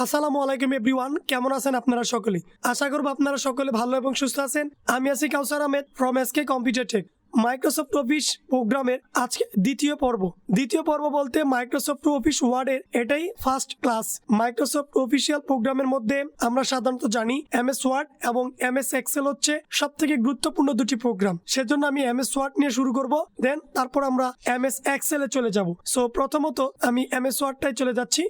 আসসালামুয়ালাইকুম everyone, কেমন আছেন আপনারা সকলে? আশা করব আপনারা সকলে ভালো এবং সুস্থ আছেন। আমি আছি Kawsar Ahmed from SK computer tech. Microsoft office প্রোগ্রামের আজকে দ্বিতীয় পর্ব বলতে মাইক্রোসফট অফিস ওয়ার্ডের এটাই ফার্স্ট ক্লাস। মাইক্রোসফট অফিসিয়াল প্রোগ্রামের মধ্যে আমরা সাধারণত জানি এমএস ওয়ার্ড এবং এমএস এক্সেল হচ্ছে সব থেকে গুরুত্বপূর্ণ দুটি প্রোগ্রাম। সেজন্য আমি এমএস ওয়ার্ড নিয়ে শুরু করব, দেন তারপর আমরা এমএস এক্সেলে চলে যাব। সো প্রথমত আমি এমএস ওয়ার্ডটাই চলে যাচ্ছি।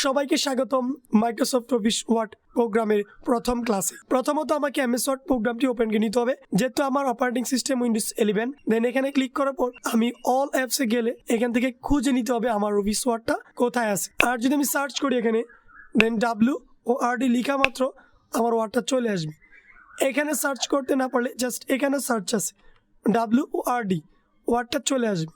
সবাইকে স্বাগতম মাইক্রোসফট অফিস ওয়ার্ড প্রোগ্রামের প্রথম ক্লাসে। প্রথমত আমাকে এমএস ওয়ার্ড প্রোগ্রামটি ওপেন করে নিতে হবে, যেহেতু আমার অপারেটিং সিস্টেম উইন্ডোজ 11। দেন এখানে ক্লিক করার পর আমি অল অ্যাপসে গেলে এখান থেকে খুঁজে নিতে হবে আমার অফিস ওয়ার্ডটা কোথায় আছে। আর যদি আমি সার্চ করি এখানে, দেন WORD লিখা মাত্র আমার ওয়ার্ডটা চলে আসবে। এখানে সার্চ করতে না পারলে জাস্ট এখানে সার্চ আছে WORD, ওয়ার্ডটা চলে আসবে।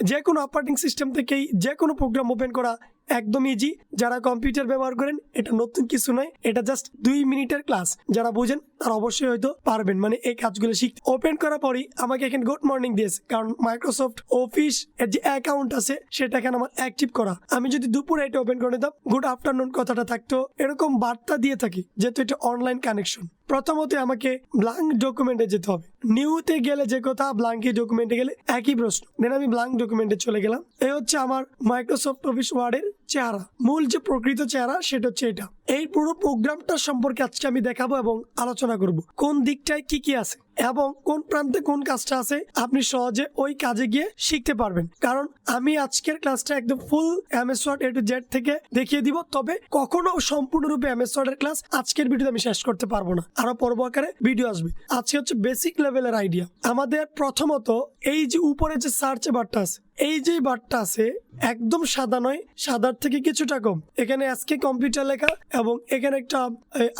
যে কোনো অপারেটিং সিস্টেম থেকেই যে কোনো প্রোগ্রাম ওপেন করা একদম ইজি। যারা কম্পিউটার ব্যবহার করেন এটা নতুন কিছু নয়, এটা জাস্ট 2 মিনিটের ক্লাস। যারা বুঝেন তারা অবশ্যই হয়তো পারবেন, মানে এই কাজগুলো শিখতে। ওপেন করার পরই আমাকে এখানে গুড মর্নিং দিয়েছে, কারণ মাইক্রোসফট অফিস এর যে অ্যাকাউন্ট আছে সেটা এখানে আমার অ্যাক্টিভ করা। আমি যদি দুপুরে এটা ওপেন করে নিতাম গুড আফটারনুন কথাটা থাকতো, এরকম বার্তা দিয়ে থাকি যেহেতু এটা অনলাইন কানেকশন। প্রথমত আমাকে ব্ল্যাঙ্ক ডকুমেন্টে যেতে হবে। নিউতে গেলে যে কথা, ব্ল্যাঙ্কে ডকুমেন্টে গেলে একই প্রশ্ন। দেন আমি ব্ল্যাঙ্ক ডকুমেন্টে চলে গেলাম। এই হচ্ছে আমার মাইক্রোসফট অফিস ওয়ার্ডের চেহারা, মূল যে প্রকৃত চেহারা সেটা হচ্ছে এটা। এই পুরো প্রোগ্রামটা সম্পর্কে আজকে আমি দেখাবো এবং আলোচনা করব কোন দিকটায় কি কি আছে এবং কোন প্রান্তে কোন কাজটা আছে। আপনি সহজে ওই কাজে গিয়ে শিখতে পারবেন, কারণ আমি আজকের ক্লাসটা একদম full MS word A to Z থেকে দেখিয়ে দিব। তবে কখনো সম্পূর্ণরূপে এমএস ওয়ার্ড এর ক্লাস আজকের ভিডিওতে আমি শেষ করতে পারবো না, আরো পর্ব আকারে ভিডিও আসবে। আজকে হচ্ছে বেসিক লেভেলের আইডিয়া। আমাদের প্রথমত এই যে উপরে যে সার্চ বারটা আছে, এই যে বারটা আছে একদম সাদা নয়, সাদার থেকে কিছুটা কম। এখানে আজকে কম্পিউটার লেখা এবং এখানে একটা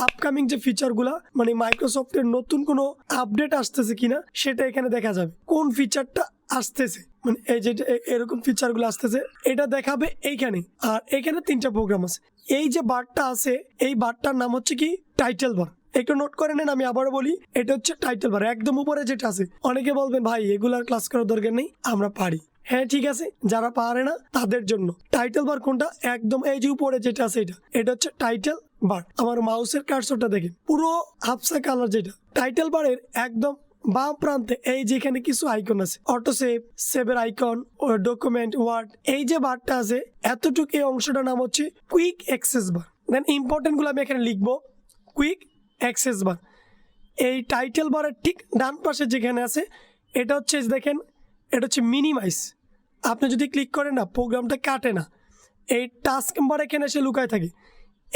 আপকামিং যে ফিচার গুলা, মানে মাইক্রোসফটের নতুন কোনো আপডেট আসতেছে কিনা সেটা এখানে দেখা যাবে। কোন ফিচারটা আসতেছে, মানে এই যে এরকম ফিচার গুলো আসতেছে এটা দেখাবে এইখানে। আর এখানে 3টা প্রোগ্রাম আছে। এই যে বারটা আছে এই বারটার নাম হচ্ছে কি টাইটেল বার। একটু নোট করে নেন, আমি আবারও বলি, এটা হচ্ছে টাইটেল বার একদম উপরে যেটা আছে। অনেকে বলবেন ভাই এগুলার ক্লাস করার দরকার নেই, আমরা পারি। হ্যাঁ ঠিক আছে, যারা পারে না তাদের জন্য টাইটেল বার কোনটা, একদম এই যে উপরে যেটা আছে এটা হচ্ছে টাইটেল বার। আমার মাউসের কার্সরটা দেখেন পুরো হাফসা কালার, যেটা টাইটেল বারের একদম বাম প্রান্তে এই যেখানে কিছু আইকন আছে, অটো সেভের আইকন, ডকুমেন্ট, ওয়ার্ড, এই যে বারটা আছে এতটুকু এই অংশটার নাম হচ্ছে কুইক অ্যাক্সেস বার। দেন ইম্পর্টেন্ট গুলো আমি এখানে লিখবো, কুইক অ্যাক্সেস বার। এই টাইটেল বারের ঠিক ডান পাশে যেখানে আছে এটা হচ্ছে দেখেন, এটা হচ্ছে মিনিমাইজ। আপনি যদি ক্লিক করেন না প্রোগ্রামটা কাটে না, এই টাস্ক বার এখানে এসে লুকায় থাকে।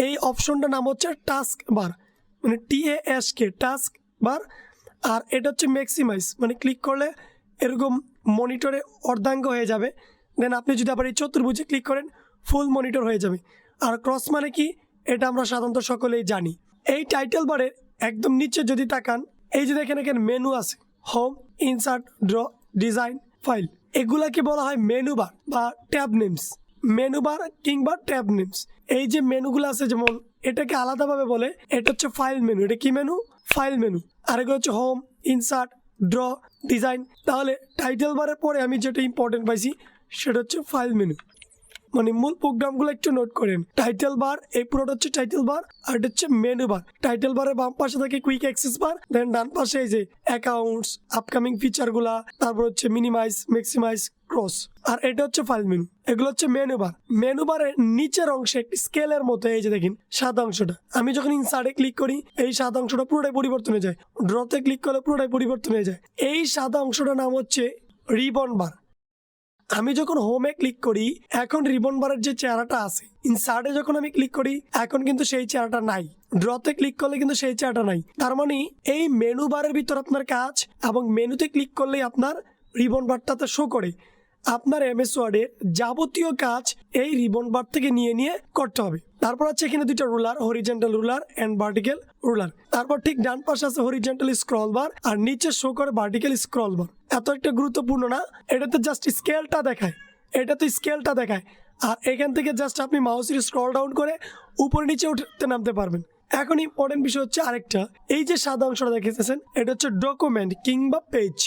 এই অপশনটার নাম হচ্ছে টাস্ক বার, মানে TASK টাস্ক বার। আর এটা হচ্ছে ম্যাক্সিমাইজ, মানে ক্লিক করলে এরকম মনিটরে অর্ধাঙ্গ হয়ে যাবে। দেন আপনি যদি আবার এই চতুর্ভুজে ক্লিক করেন ফুল মনিটর হয়ে যাবে। আর ক্রস মানে কি এটা আমরা সাধারণত সকলেই জানি। এই টাইটেল বারের একদম নিচে যদি তাকান, এই যে দেখেন এখানে মেনু আছে, home, insert, draw, design, file. এগুলাকে বলা হয় মেনু বার বা ট্যাব নেমস। মেনু বার কিংবা ট্যাব নেমস। এই যে মেনুগুলো আছে, যেমন এটাকে আলাদাভাবে বলে এটা হচ্ছে ফাইল মেনু। এটা কি মেনু? File menu. আর এগুলো হচ্ছে হোম, ইনসার্ট, ড্র, ডিজাইন। তাহলে টাইটেল বারের পরে আমি যেটা ইম্পর্টেন্ট পাইছি সেটা হচ্ছে ফাইল মেনু। মানে মূল প্রোগ্রামগুলো একটু নোট করেন। টাইটেল বার, এই পুরোটা হচ্ছে টাইটেল বার, আর এটা হচ্ছে মেনু বার। টাইটেল বারের বাম পাশে থাকে কুইক অ্যাক্সেস বার, দেন ডান পাশে এই যে অ্যাকাউন্টস, আপকামিং ফিচার গুলা, তারপর হচ্ছে মিনিমাইজ, ম্যাক্সিমাইজ, ক্রস। আর এটা হচ্ছে ফাইল মেনু। এগুলো হচ্ছে মেনু বার। মেনু বারের নিচের অংশে স্কেলের মতো এই যে দেখেন সাদা অংশটা, আমি যখন ইনসার্টে ক্লিক করি এই সাদা অংশটা পুরোটাই পরিবর্তন হয়ে যায়, ড্রতে ক্লিক করলে পুরোটাই পরিবর্তন হয়ে যায়। এই সাদা অংশটার নাম হচ্ছে রিবন বার। আমি যখন হোমে ক্লিক করি এখন রিবন বারের যে চেহারাটা আছে, ইনসার্টে যখন আমি ক্লিক করি এখন কিন্তু সেই চেহারাটা নাই, ড্রতে ক্লিক করলে কিন্তু সেই চেহারাটা নাই। তার মানে এই মেনু বারের ভিতর আপনার কাজ, এবং মেনুতে ক্লিক করলেই আপনার রিবন বারটাতে শো করে। আপনার এমএস ওয়ার্ডের যাবতীয় কাজ এই রিবন বার থেকে নিয়ে করতে হবে। তারপর আছে এখানে 2টা ruler, horizontal ruler and vertical ruler. তারপর ঠিক ডান পাশে আছে হরিজন্টাল স্ক্রল বার, আর নিচে শো করে ভার্টিক্যাল স্ক্রল বার। এত একটা গুরুত্বপূর্ণ না, এটাতে জাস্ট স্কেলটা দেখায়, এটাতে স্কেলটা দেখায়। আর এখান থেকে জাস্ট আপনি মাউসের স্ক্রল ডাউন করে উপরে নিচে উঠতে নামতে পারবেন। এখন ইম্পর্টেন্ট বিষয় হচ্ছে আরেকটা, এই যে সাদা অংশটা দেখেছেন এটা হচ্ছে ডকুমেন্ট কিংবা পেজ।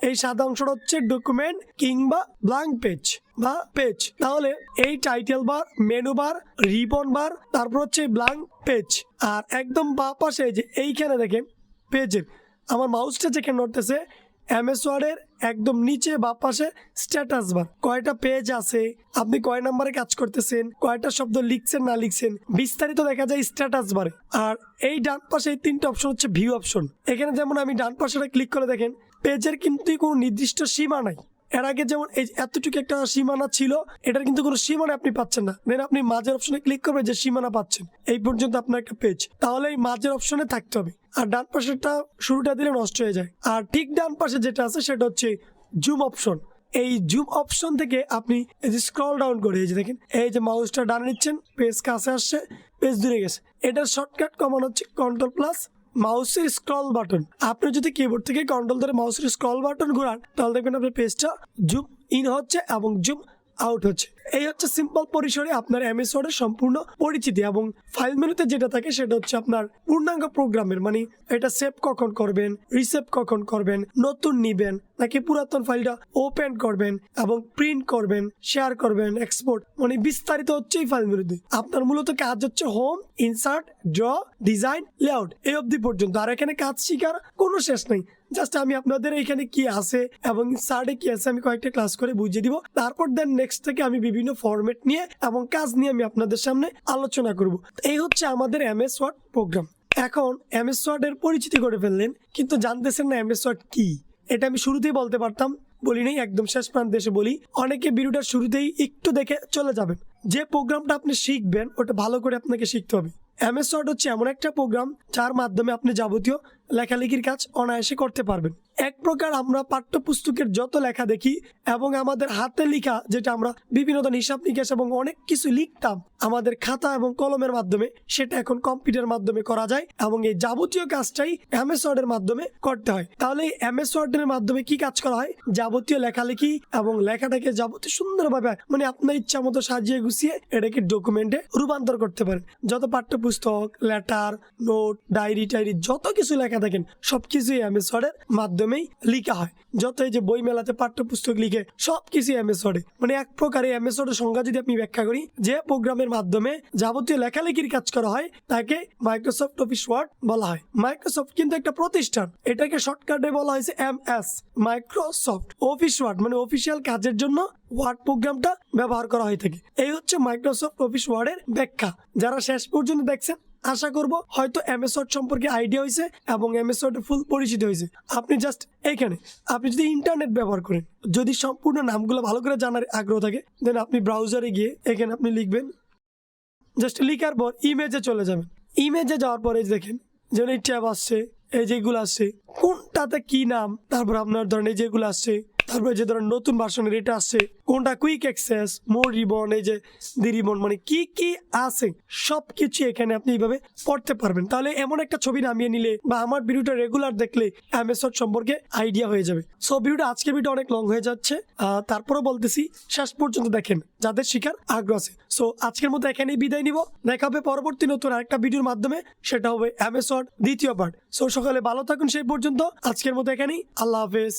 এই সাদা অংশটা হচ্ছে ডকুমেন্ট কিংবা ব্ল্যাঙ্ক পেজ বা পেজ। তাহলে এই title bar, menu bar, ribbon bar, তারপর হচ্ছে ব্ল্যাঙ্ক পেজ। আর একদম বাঁ পাশে যে এইখানে দেখেন পেজের আমার মাউসটা যেখানে নড়তেছে এমএস ওয়ার্ডের একদম নিচে বাঁ পাশে স্ট্যাটাস বার, কয়টা পেজ আছে, আপনি কয় নম্বরে কাজ করতেছেন, কয়টা শব্দ লিখছেন না লিখছেন, বিস্তারিত দেখা যায় স্ট্যাটাস বারে। আর এই ডান পাশে এই তিনটা অপশন হচ্ছে ভিউ অপশন। এখানে যেমন আমি ডান পাশেটা ক্লিক করে দেখেন পেজের কিন্তু কোনো নির্দিষ্ট সীমা নাই। এর আগে যেমন এই এতটুকু একটা সীমানা ছিল, এটার কিন্তু কোনো সীমানা আপনি পাচ্ছেন না। দেন আপনি মাঝের অপশনে ক্লিক করবেন যে সীমানা পাচ্ছেন, এই পর্যন্ত আপনার একটা পেজ, তাহলে এই মাঝের অপশনে থাকতে হবে। আর ডান পাশেরটা শুরুটা দিলে নষ্ট হয়ে যায়। আর ঠিক ডান পাশে যেটা আছে সেটা হচ্ছে জুম অপশন। এই জুম অপশন থেকে আপনি এই যে স্ক্রল ডাউন করে এই যে দেখেন এই যে মাউসটা ডান নিচ্ছেন, পেজ কাছে আসছে, পেজ দূরে গেছে। এটার শর্টকাট কমান্ড হচ্ছে কন্ট্রোল প্লাস মাউসের স্ক্রল বাটন। আপনি যদি কিবোর্ড থেকে কন্ট্রোল ধরে মাউসের স্ক্রল বাটন ঘোরান তাহলে দেখবেন আপনার পেজটা জুম ইন হচ্ছে এবং জুম আউট হচ্ছে। এই হচ্ছে সিম্পল পরিসরে আপনার এমএস ওয়ার্ডের সম্পূর্ণ পরিচিতি। এবং ফাইল মেনুতে যেটা থাকে সেটা হচ্ছে আপনার পূর্ণাঙ্গ প্রোগ্রামের, মানে এটা সেভ কখন করবেন, রিসেভ কখন করবেন, নতুন নিবেন নাকি পুরাতন ফাইলটা ওপেন করবেন এবং প্রিন্ট করবেন, শেয়ার করবেন, এক্সপোর্ট, মানে বিস্তারিত হচ্ছে এই ফাইল মেনুতে। আপনার মূলত কাজ হচ্ছে home, insert, draw, design, layout এই অবধি পর্যন্ত। আর এখানে কাজ শিখার কোনো শেষ নেই। জাস্ট আমি আপনাদের এখানে কি আছে এবং সার্টে কি আছে আমি কয়েকটা ক্লাস করে বুঝিয়ে দিব। তারপর দেন নেক্সট থেকে আমি বিভিন্ন ফরম্যাট নিয়ে এবং কাজ নিয়ে আমি আপনাদের সামনে আলোচনা করব। এই হচ্ছে আমাদের এমএস ওয়ার্ড প্রোগ্রাম। এখন এমএস ওয়ার্ড এর পরিচিতি করে ফেললেন, কিন্তু জানতেছেন না এমএস ওয়ার্ড কি। এটা আমি শুরুতেই বলতে পারতাম, বলি নেই, একদম শেষ প্রান্তে এসে বলি। অনেকে ভিডিওটা শুরুতেই একটু দেখে চলে যাবেন। যে প্রোগ্রামটা আপনি শিখবেন ওটা ভালো করে আপনাকে শিখতে হবে। এমএস ওয়ার্ড হচ্ছে এমন একটা প্রোগ্রাম যার মাধ্যমে আপনি যাবতীয় লেখালেখির কাজ অনায়াসে করতে পারবেন। এক প্রকার আমরা পাঠ্যপুস্তকের যত লেখা দেখি এবং আমাদের হাতে লেখা, যেটা আমরা বিভিন্ন ধরনের হিসাব নিকাশ এবং অনেক কিছু লিখতাম আমাদের খাতা এবং কলমের মাধ্যমে, সেটা এখন কম্পিউটার মাধ্যমে করা যায় এবং এই যাবতীয় কাজটাই এমএস ওয়ার্ডের মাধ্যমে করতে হয়। তাহলে এই এমএস ওয়ার্ডের মাধ্যমে কি কাজ করা হয়? যাবতীয় লেখালেখি এবং লেখাটাকে যাবতীয় সুন্দরভাবে, মানে আপনার ইচ্ছা মতো সাজিয়ে গুছিয়ে এটাকে ডকুমেন্টে রূপান্তর করতে পারেন। যত পাঠ্যপুস্তক, লেটার, নোট, ডায়েরি টাইরি যত কিছু লেখা দেখেন সবকিছুই এমএস ওয়ার্ডের মাধ্যমেই লিখা হয়। যত এই যে বই মেলাতে পাঠ্যপুস্তক লিখে সবকিছু এমএস ওয়ার্ডে, মানে এক প্রকারে এমএস ওয়ার্ডের সংজ্ঞা যদি আমি ব্যাখ্যা করি, যে প্রোগ্রামের মাধ্যমে যাবতীয় লেখালেখির কাজ করা হয় তাকে মাইক্রোসফট অফিস ওয়ার্ড বলা হয়। মাইক্রোসফট কিন্তু একটা প্রতিষ্ঠান, এটাকে শর্টকাটে বলা হয়েছে এমএস, মাইক্রোসফট অফিস ওয়ার্ড, মানে অফিসিয়াল কাজের জন্য ওয়ার্ড প্রোগ্রামটা ব্যবহার করা হয়ে থাকে। এই হচ্ছে মাইক্রোসফট অফিস ওয়ার্ডের ব্যাখ্যা। যারা শেষ পর্যন্ত দেখছেন আশা করব হয়তো এমএস ওয়ার্ড সম্পর্কে আইডিয়া হয়েছে এবং এমএস ওয়ার্ডের ফুল পরিচিতি হয়েছে। আপনি জাস্ট এইখানে আপনি যদি ইন্টারনেট ব্যবহার করেন, যদি সম্পূর্ণ নামগুলো ভালো করে জানার আগ্রহ থাকে, দেন আপনি ব্রাউজারে গিয়ে এখানে আপনি লিখবেন, জাস্ট লিখার পর ইমেজে চলে যাবেন। ইমেজে যাওয়ার পরে দেখেন যেন এই ট্যাব আসছে, এই যেগুলো আসছে কোনটাতে কি নাম, তারপর আপনার ধরেন এই যেগুলো আসছে, তারপরে যে ধরেন নতুন ভার্সনের এটা আসছে, কোনটা কুইক অ্যাক্সেস, মোর রিবন, এই যে দি রিবন, মানে কি কি আছে সবকিছু এখানে আপনি এইভাবে পড়তে পারবেন। তাহলে এমন একটা ছবি নামিয়ে নিলে বা আমার ভিডিওটা রেগুলার দেখলে এমএস ওয়ার্ড সম্পর্কে আইডিয়া হয়ে যাবে। সো ভিডিওটা আজকের ভিডিও অনেক লং হয়ে যাচ্ছে, তারপরেও বলতেছি শেষ পর্যন্ত দেখেন যাদের শিখার আগ্রহ আছে। সো আজকের মতো এখানেই বিদায় নিব, দেখা হবে পরবর্তী নতুন আরেকটা ভিডিওর মাধ্যমে, সেটা হবে এমএস ওয়ার্ড দ্বিতীয় পার্ট। সো সকালে ভালো থাকুন, সেই পর্যন্ত আজকের মতো এখানেই, আল্লাহ হাফেজ।